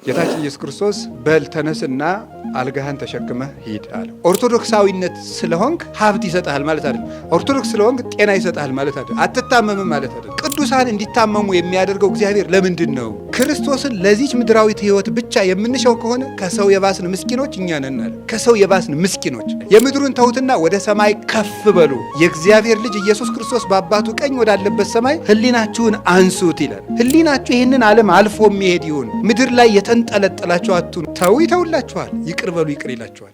ጌታችን ኢየሱስ ክርስቶስ በል ተነስና አልጋህን ተሸክመህ ሂድ አለ። ኦርቶዶክሳዊነት ስለሆንክ ሀብት ይሰጣል ማለት አይደለም። ኦርቶዶክስ ስለሆንክ ጤና ይሰጣል ማለት አይደለም። አትታመምም ማለት አይደለም። ቅዱሳን እንዲታመሙ የሚያደርገው እግዚአብሔር ለምንድን ነው? ክርስቶስን ለዚች ምድራዊት ሕይወት ብቻ የምንሻው ከሆነ ከሰው የባስን ምስኪኖች እኛ ነን አለ። ከሰው የባስን ምስኪኖች። የምድሩን ተውትና ወደ ሰማይ ከፍ በሉ፣ የእግዚአብሔር ልጅ ኢየሱስ ክርስቶስ በአባቱ ቀኝ ወዳለበት ሰማይ ሕሊናችሁን አንሱት ይላል። ሕሊናችሁ ይህንን ዓለም አልፎ የሚሄድ ይሁን። ምድር ላይ የተንጠለጠላችሁ አትሁኑ። ተው ይተውላችኋል፣ ይቅር በሉ ይቅር ይላችኋል።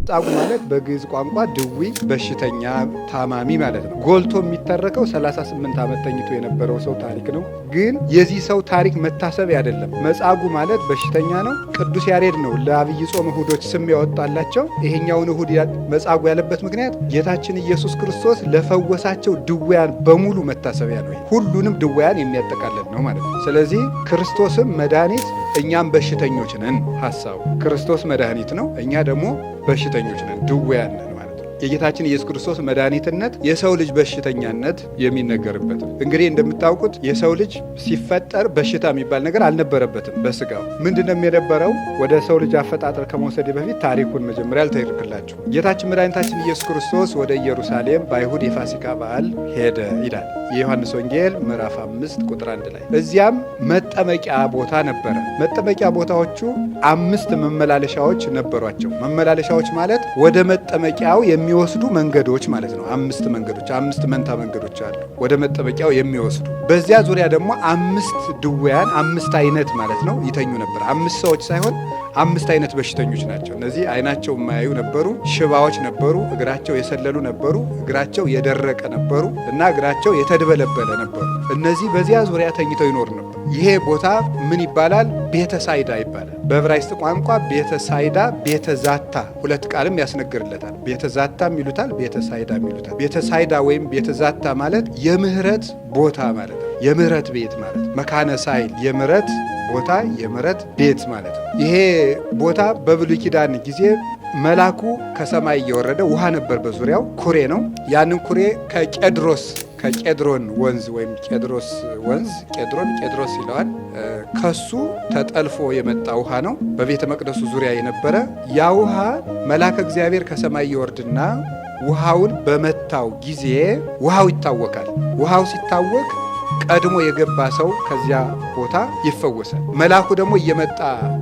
ጻጉ ማለት በግዕዝ ቋንቋ ድዊ፣ በሽተኛ፣ ታማሚ ማለት ነው። ጎልቶ የሚተረከው 38 ዓመት ተኝቶ የነበረው ሰው ታሪክ ነው። ግን የዚህ ሰው ታሪክ መታሰቢያ አይደለም። መጻጉ ማለት በሽተኛ ነው። ቅዱስ ያሬድ ነው ለአብይ ጾም እሁዶች ስም ያወጣላቸው። ይሄኛውን እሁድ መጻጉ ያለበት ምክንያት ጌታችን ኢየሱስ ክርስቶስ ለፈወሳቸው ድውያን በሙሉ መታሰቢያ ነው። ሁሉንም ድውያን የሚያጠቃልል ነው ማለት ነው። ስለዚህ ክርስቶስም መድኃኒት፣ እኛም በሽተኞች ነን። ሐሳቡ ክርስቶስ መድኃኒት ነው፣ እኛ ደግሞ በሽተኞች ነን፣ ድውያን ነን ማለት ነው። የጌታችን ኢየሱስ ክርስቶስ መድኃኒትነት የሰው ልጅ በሽተኛነት የሚነገርበት ነው። እንግዲህ እንደምታውቁት የሰው ልጅ ሲፈጠር በሽታ የሚባል ነገር አልነበረበትም። በስጋው ምንድነው የነበረው? ወደ ሰው ልጅ አፈጣጠር ከመውሰድ በፊት ታሪኩን መጀመሪያ አልተይርክላችሁ። ጌታችን መድኃኒታችን ኢየሱስ ክርስቶስ ወደ ኢየሩሳሌም በአይሁድ የፋሲካ በዓል ሄደ ይላል የዮሐንስ ወንጌል ምዕራፍ 5 ቁጥር 1 ላይ። እዚያም መጠመቂያ ቦታ ነበረ። መጠመቂያ ቦታዎቹ 5 መመላለሻዎች ነበሯቸው። መመላለሻዎች ማለት ወደ መጠመቂያው የሚወስዱ መንገዶች ማለት ነው። 5 መንገዶች፣ 5 መንታ መንገዶች አሉ ወደ መጠመቂያው የሚወስዱ። በዚያ ዙሪያ ደግሞ 5 ድውያን፣ 5 አይነት ማለት ነው ይተኙ ነበር። 5 ሰዎች ሳይሆን 5 አይነት በሽተኞች ናቸው። እነዚህ አይናቸው የማያዩ ነበሩ፣ ሽባዎች ነበሩ፣ እግራቸው የሰለሉ ነበሩ፣ እግራቸው የደረቀ ነበሩ እና እግራቸው የተድበለበለ ነበሩ። እነዚህ በዚያ ዙሪያ ተኝተው ይኖር ነበር። ይሄ ቦታ ምን ይባላል? ቤተ ሳይዳ ይባላል። በዕብራይስጥ ቋንቋ ቤተ ሳይዳ፣ ቤተ ዛታ፣ ሁለት ቃልም ያስነግርለታል። ቤተ ዛታም ይሉታል፣ ቤተ ሳይዳም ይሉታል። ቤተ ሳይዳ ወይም ቤተ ዛታ ማለት የምህረት ቦታ ማለት ነው። የምህረት ቤት ማለት መካነ ሳይል፣ የምህረት ቦታ፣ የምህረት ቤት ማለት ነው። ይሄ ቦታ በብሉይ ኪዳን ጊዜ መላኩ ከሰማይ እየወረደ ውሃ ነበር፣ በዙሪያው ኩሬ ነው። ያንን ኩሬ ከቄድሮን ወንዝ ወይም ቄድሮስ ወንዝ ቄድሮስ ይለዋል። ከሱ ተጠልፎ የመጣ ውሃ ነው። በቤተ መቅደሱ ዙሪያ የነበረ ያ ውሃ መልአከ እግዚአብሔር ከሰማይ ይወርድና ውሃውን በመታው ጊዜ ውሃው ይታወቃል። ውሃው ሲታወቅ ቀድሞ የገባ ሰው ከዚያ ቦታ ይፈወሳል። መልአኩ ደግሞ እየመጣ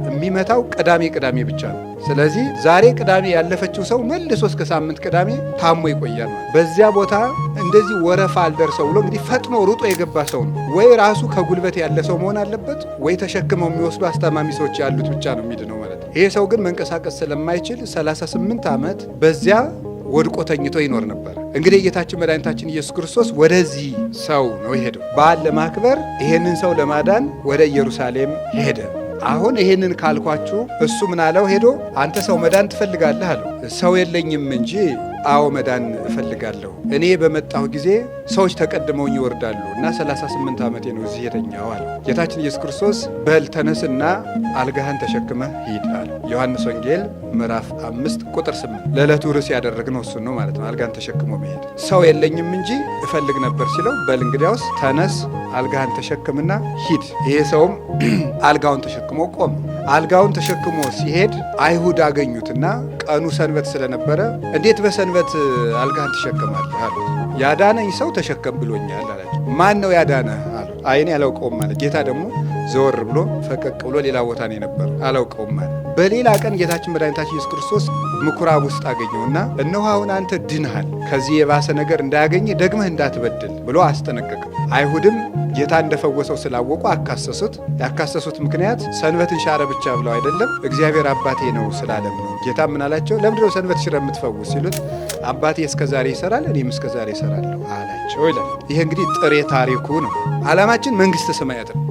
የሚመታው ቅዳሜ ብቻ ነው። ስለዚህ ዛሬ ቅዳሜ ያለፈችው ሰው መልሶ እስከ ሳምንት ቅዳሜ ታሞ ይቆያል። በዚያ ቦታ እንደዚህ ወረፋ አልደርሰው ብሎ እንግዲህ ፈጥኖ ሩጦ የገባ ሰው ነው። ወይ ራሱ ከጉልበት ያለ ሰው መሆን አለበት፣ ወይ ተሸክመው የሚወስዱ አስታማሚ ሰዎች ያሉት ብቻ ነው የሚድነው ማለት ነው። ይሄ ሰው ግን መንቀሳቀስ ስለማይችል 38 ዓመት በዚያ ወድቆ ተኝቶ ይኖር ነበር። እንግዲህ ጌታችን መድኃኒታችን ኢየሱስ ክርስቶስ ወደዚህ ሰው ነው የሄደው። በዓል ለማክበር ይሄንን ሰው ለማዳን ወደ ኢየሩሳሌም ሄደ። አሁን ይሄንን ካልኳችሁ እሱ ምን አለው? ሄዶ አንተ ሰው መዳን ትፈልጋለህ አለው። ሰው የለኝም እንጂ አዎ መዳን እፈልጋለሁ። እኔ በመጣሁ ጊዜ ሰዎች ተቀድመውኝ ይወርዳሉ እና 38 ዓመቴ ነው እዚህ የተኛው አለ። ጌታችን ኢየሱስ ክርስቶስ በል ተነስና አልጋህን ተሸክመህ ሂድ አለ። ዮሐንስ ወንጌል ምዕራፍ 5 ቁጥር 8። ለዕለቱ ርዕስ ያደረግነው እሱን ነው ማለት ነው። አልጋህን ተሸክሞ መሄድ። ሰው የለኝም እንጂ እፈልግ ነበር ሲለው፣ በል እንግዲያውስ ተነስ አልጋህን ተሸክምና ሂድ። ይሄ ሰውም አልጋውን ተሸክሞ ቆመ። አልጋውን ተሸክሞ ሲሄድ አይሁድ አገኙትና ቀኑ ሰንበት ስለነበረ እንዴት በሰንበት አልጋህን ትሸከማለህ አሉት። ያዳነኝ ሰው ተሸከም ብሎኛል አላቸው። ማን ነው ያዳነህ አሉ። አይኔ አላውቀውም ማለት። ጌታ ደግሞ ዘወር ብሎ ፈቀቅ ብሎ ሌላ ቦታ ነው የነበረው። አላውቀውም ማለት። በሌላ ቀን ጌታችን መድኃኒታችን ኢየሱስ ክርስቶስ ምኩራብ ውስጥ አገኘውና እነሆ አሁን አንተ ድንሃል፣ ከዚህ የባሰ ነገር እንዳያገኝ ደግመህ እንዳትበድል ብሎ አስጠነቀቀው። አይሁድም ጌታ እንደፈወሰው ስላወቁ አካሰሱት። ያካሰሱት ምክንያት ሰንበትን ሻረ ብቻ ብለው አይደለም፣ እግዚአብሔር አባቴ ነው ስላለም ነው። ጌታ ምን አላቸው? ለምንድነው ሰንበት ሽረ የምትፈውስ ሲሉት፣ አባቴ እስከዛሬ ይሰራል እኔም እስከዛሬ ይሰራለሁ አላቸው ይላል። ይሄ እንግዲህ ጥሬ ታሪኩ ነው። ዓላማችን መንግስተ ሰማያት ነው።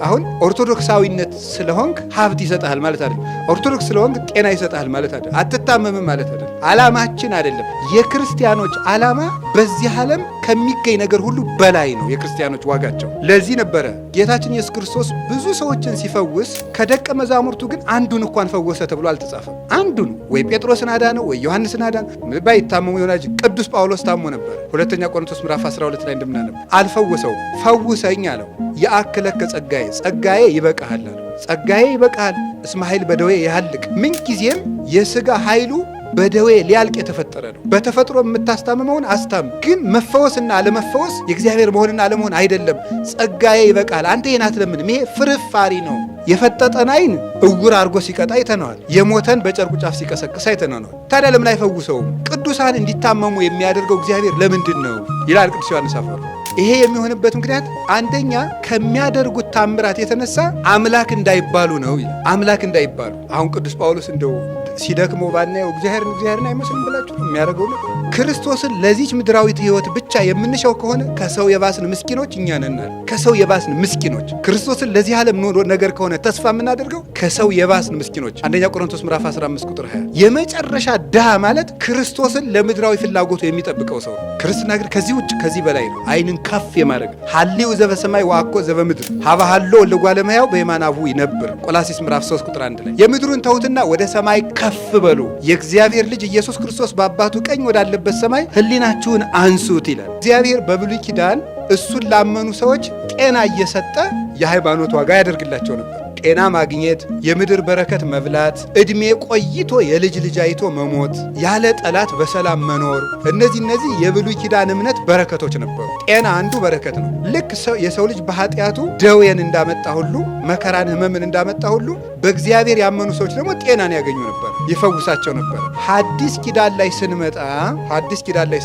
አሁን ኦርቶዶክሳዊነት ስለሆንክ ሀብት ይሰጣል ማለት አይደለም። ኦርቶዶክስ ስለሆንክ ጤና ይሰጣል ማለት አይደለም። አትታመምም ማለት አይደለም። ዓላማችን አይደለም። የክርስቲያኖች ዓላማ በዚህ ዓለም ከሚገኝ ነገር ሁሉ በላይ ነው። የክርስቲያኖች ዋጋቸው ለዚህ ነበረ ጌታችን ኢየሱስ ክርስቶስ ብዙ ሰዎችን ሲፈውስ ከደቀ መዛሙርቱ ግን አንዱን እንኳን ፈወሰ ተብሎ አልተጻፈም። አንዱን ወይ ጴጥሮስን አዳነው ወይ ዮሐንስን አዳነው። ባይታመሙ ይሆናል። ቅዱስ ጳውሎስ ታሞ ነበር። ሁለተኛ ቆሮንቶስ ምዕራፍ 12 ላይ እንደምናነብ አልፈወሰው፣ ፈውሰኝ አለው። የአክለከ ጸጋዬ፣ ጸጋዬ ይበቃሃል አለው። ጸጋዬ ይበቃሃል እስመ ኃይል በደዌ ያልቅ። ምንጊዜም የሥጋ ኃይሉ በደዌ ሊያልቅ የተፈጠረ ነው። በተፈጥሮ የምታስታምመውን አስታም፣ ግን መፈወስና አለመፈወስ የእግዚአብሔር መሆንና አለመሆን አይደለም። ጸጋዬ ይበቃል። አንተ ይህን አትለምንም። ይሄ ፍርፋሪ ነው። የፈጠጠን ዓይን እውር አድርጎ ሲቀጣ አይተነዋል። የሞተን በጨርቁ ጫፍ ሲቀሰቅስ አይተነዋል። ታዲያ ለምን አይፈውሰውም? ቅዱሳን እንዲታመሙ የሚያደርገው እግዚአብሔር ለምንድን ነው ይላል ቅዱስ ዮሐንስ አፈወርቅ። ይሄ የሚሆንበት ምክንያት አንደኛ ከሚያደርጉት ታምራት የተነሳ አምላክ እንዳይባሉ ነው ይላል። አምላክ እንዳይባሉ። አሁን ቅዱስ ጳውሎስ እንደው ሲደክመው ባናየው እግዚአብሔርን አይመስልም ብላችሁ ነው የሚያደርገው። ክርስቶስን ለዚች ምድራዊት ሕይወት ብቻ የምንሻው ከሆነ ከሰው የባስን ምስኪኖች እኛ ነን። ከሰው የባስን ምስኪኖች ክርስቶስን ለዚህ ዓለም ነገር ከሆነ ተስፋ የምናደርገው ከሰው የባስን ምስኪኖች። አንደኛ ቆሮንቶስ ምዕራፍ 15 ቁጥር 20 የመጨረሻ ድሃ ማለት ክርስቶስን ለምድራዊ ፍላጎቱ የሚጠብቀው ሰው ነው። ክርስትና ግን ከዚህ ውጭ ከዚህ በላይ ነው። ዓይንን ከፍ የማድረግ ሀሌው ዘበሰማይ ዋኮ ዘበምድር ሀባሃሎ ለጓለመያው በየማናቡ ይነብር ቆላሲስ ምዕራፍ 3 ቁጥር 1 ላይ የምድሩን ተውትና ወደ ሰማይ ከፍ በሉ፣ የእግዚአብሔር ልጅ ኢየሱስ ክርስቶስ በአባቱ ቀኝ ወዳለበት ሰማይ ሕሊናችሁን አንሱት ይላል። እግዚአብሔር በብሉይ ኪዳን እሱን ላመኑ ሰዎች ጤና እየሰጠ የሃይማኖት ዋጋ ያደርግላቸው ነበር። ጤና ማግኘት፣ የምድር በረከት መብላት፣ ዕድሜ ቆይቶ የልጅ ልጅ አይቶ መሞት፣ ያለ ጠላት በሰላም መኖር፣ እነዚህ የብሉይ ኪዳን እምነት በረከቶች ነበሩ። ጤና አንዱ በረከት ነው። ልክ የሰው ልጅ በኃጢአቱ ደዌን እንዳመጣ ሁሉ መከራን፣ ሕመምን እንዳመጣ ሁሉ በእግዚአብሔር ያመኑ ሰዎች ደግሞ ጤናን ያገኙ ነበር፣ ይፈውሳቸው ነበር። ሐዲስ ኪዳን ላይ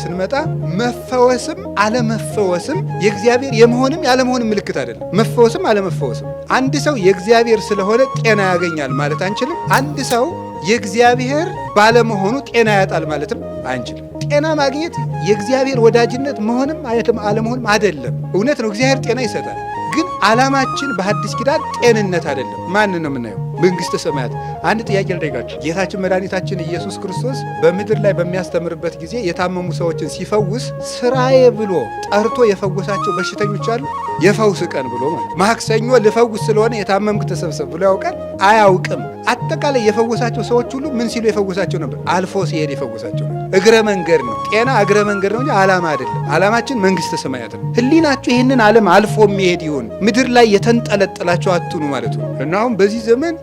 ስንመጣ መፈወስም አለመፈወስም የእግዚአብሔር የመሆንም ያለመሆንም ምልክት አይደለም። መፈወስም አለመፈወስም አንድ ሰው የእግዚአብሔር ስለሆነ ጤና ያገኛል ማለት አንችልም። አንድ ሰው የእግዚአብሔር ባለመሆኑ ጤና ያጣል ማለትም አንችልም። ጤና ማግኘት የእግዚአብሔር ወዳጅነት መሆንም አለመሆንም አይደለም። እውነት ነው፣ እግዚአብሔር ጤና ይሰጣል። ግን ዓላማችን በሐዲስ ኪዳን ጤንነት አይደለም። ማንን ነው የምናየው? መንግሥተ ሰማያት። አንድ ጥያቄ ልጠይቃችሁ። ጌታችን መድኃኒታችን ኢየሱስ ክርስቶስ በምድር ላይ በሚያስተምርበት ጊዜ የታመሙ ሰዎችን ሲፈውስ ስራዬ ብሎ ጠርቶ የፈወሳቸው በሽተኞች አሉ? የፈውስ ቀን ብሎ ማለት ማክሰኞ ልፈውስ ስለሆነ የታመምክ ተሰብሰብ ብሎ ያውቃል? አያውቅም። አጠቃላይ የፈወሳቸው ሰዎች ሁሉ ምን ሲሉ የፈወሳቸው ነበር? አልፎ ሲሄድ የፈወሳቸው ነበር። እግረ መንገድ ነው። ጤና እግረ መንገድ ነው እንጂ ዓላማ አይደለም። ዓላማችን መንግሥተ ሰማያት ነው። ሕሊናችሁ ይህንን ዓለም አልፎ የሚሄድ ይሁን፣ ምድር ላይ የተንጠለጠላቸው አትኑ ማለት ነው። እና አሁን በዚህ ዘመን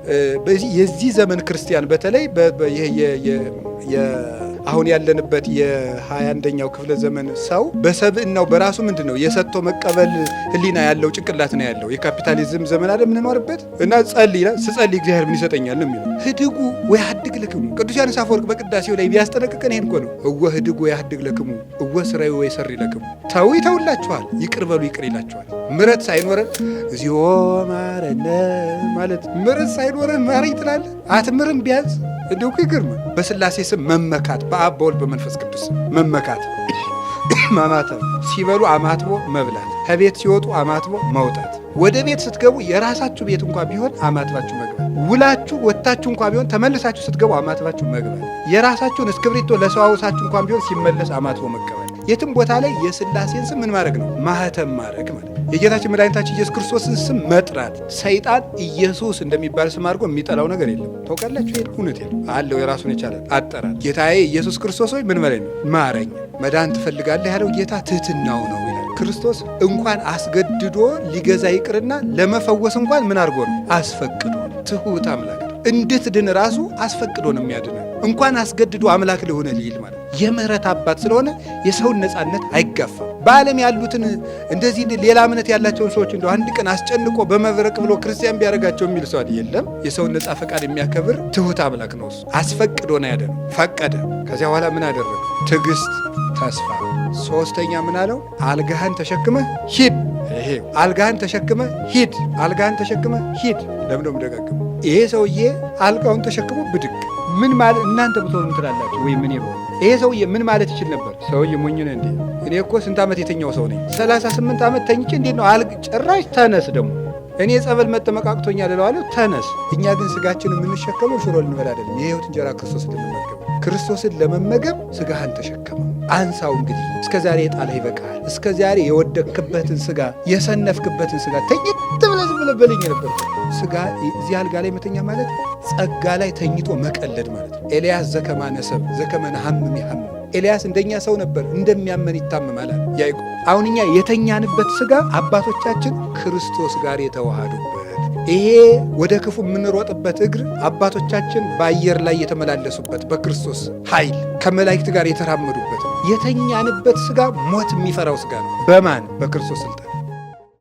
የዚህ ዘመን ክርስቲያን በተለይ አሁን ያለንበት የ21ኛው ክፍለ ዘመን ሰው በሰብዕናው በራሱ ምንድን ነው የሰጥቶ መቀበል ሕሊና ያለው ጭንቅላት ነው ያለው። የካፒታሊዝም ዘመን አይደል የምንኖርበት። እና ስጸልይ እግዚአብሔር ምን ይሰጠኛል ነው የሚለው። ህድጉ ወያህድግ ለክሙ። ቅዱስ ዮሐንስ አፈወርቅ በቅዳሴው ላይ ቢያስጠነቅቀን ይሄን እኮ ነው። እወ ህድጉ ወያህድግ ለክሙ እወ ስራዩ ወይሰሪ ለክሙ። ተው ይተውላችኋል፣ ይቅር በሉ ይቅር ይላችኋል። ምሕረት ሳይኖረን እግዚኦ ማረነ ማለት ምሕረት ሳይኖረን ማረኝ ትላለህ። አትምርም ቢያንስ እንደው ይገርማል። በሥላሴ ስም መመካት፣ በአብ በወልድ በመንፈስ ቅዱስ መመካት፣ ማማተብ፣ ሲበሉ አማትቦ መብላት፣ ከቤት ሲወጡ አማትቦ መውጣት፣ ወደ ቤት ስትገቡ የራሳችሁ ቤት እንኳ ቢሆን አማትባችሁ መግባት፣ ውላችሁ ወጥታችሁ እንኳ ቢሆን ተመልሳችሁ ስትገቡ አማትባችሁ መግባት፣ የራሳችሁን እስክብሪቶ ለሰዋውሳችሁ እንኳ ቢሆን ሲመለስ አማትቦ መቀበል። የትም ቦታ ላይ የሥላሴን ስም ምን ማድረግ ነው? ማህተም ማድረግ ማለት። የጌታችን መድኃኒታችን ኢየሱስ ክርስቶስን ስም መጥራት። ሰይጣን ኢየሱስ እንደሚባል ስም አድርጎ የሚጠላው ነገር የለም። ታውቃላችሁ? ይሄ እውነት የለም አለው። የራሱን የቻለ አጠራር። ጌታዬ ኢየሱስ ክርስቶስ ሆይ ምን በለኝ ነው? ማረኝ። መዳን ትፈልጋለህ ያለው ጌታ ትሕትናው ነው ይላል። ክርስቶስ እንኳን አስገድዶ ሊገዛ ይቅርና ለመፈወስ እንኳን ምን አድርጎ ነው? አስፈቅዶ። ትሑት አምላክ እንድትድን ራሱ አስፈቅዶ ነው የሚያድነው። እንኳን አስገድዶ አምላክ ልሆነ ሊል ማለት የምህረት አባት ስለሆነ የሰውን ነፃነት አይጋፋም። በዓለም ያሉትን እንደዚህ ሌላ እምነት ያላቸውን ሰዎች እንደው አንድ ቀን አስጨንቆ በመብረቅ ብሎ ክርስቲያን ቢያደርጋቸው የሚል ሰው የለም። የሰውን ነፃ ፈቃድ የሚያከብር ትሑት አምላክ ነው እሱ። አስፈቅዶ ነው ያደነው፣ ፈቀደ። ከዚያ በኋላ ምን አደረገ? ትዕግስት፣ ተስፋ። ሶስተኛ ምን አለው? አልጋህን ተሸክመህ ሂድ። ይሄ አልጋህን ተሸክመህ ሂድ፣ አልጋህን ተሸክመህ ሂድ። ለምን ደጋግሙ? ይሄ ሰውዬ አልጋውን ተሸክሞ ብድግ። ምን ማለት እናንተ ብትሆኑ ትላላችሁ ወይ? ምን ይሆን ይሄ ሰውዬ? ምን ማለት ይችል ነበር? ሰውዬ ሞኝ ነህ እንዴ? እኔ እኮ ስንት ዓመት የተኛው ሰው ነኝ? 38 ዓመት ተኝቼ እንዴት ነው ጭራሽ ተነስ። ደግሞ እኔ ጸበል መጠመቅ አቅቶኛል እለዋለሁ፣ ተነስ። እኛ ግን ስጋችን የምንሸከመው ሽሮ ልንበላ አይደለም፣ የሕይወት እንጀራ ክርስቶስን ልንመገብ። ክርስቶስን ለመመገብ ስጋህን ተሸከመው፣ አንሳው። እንግዲህ እስከ ዛሬ የጣለህ ይበቃል። እስከ ዛሬ የወደቅክበትን ስጋ፣ የሰነፍክበትን ስጋ ተኝት ብለህ ዝም ብለህ በልኝ ነበር። ስጋ እዚህ አልጋ ላይ መተኛ ማለት ጸጋ ላይ ተኝቶ መቀለድ ማለት ነው። ኤልያስ ዘከማነ ሰብ ዘከመነ ሐምም ይሐምም። ኤልያስ እንደኛ ሰው ነበር፣ እንደሚያመን ይታመማል። ያዕቆብ። አሁን እኛ የተኛንበት ሥጋ አባቶቻችን ክርስቶስ ጋር የተዋሃዱበት፣ ይሄ ወደ ክፉ የምንሮጥበት እግር አባቶቻችን በአየር ላይ የተመላለሱበት በክርስቶስ ኃይል ከመላእክት ጋር የተራመዱበት የተኛንበት ሥጋ ሞት የሚፈራው ሥጋ ነው። በማን? በክርስቶስ ሥልጣን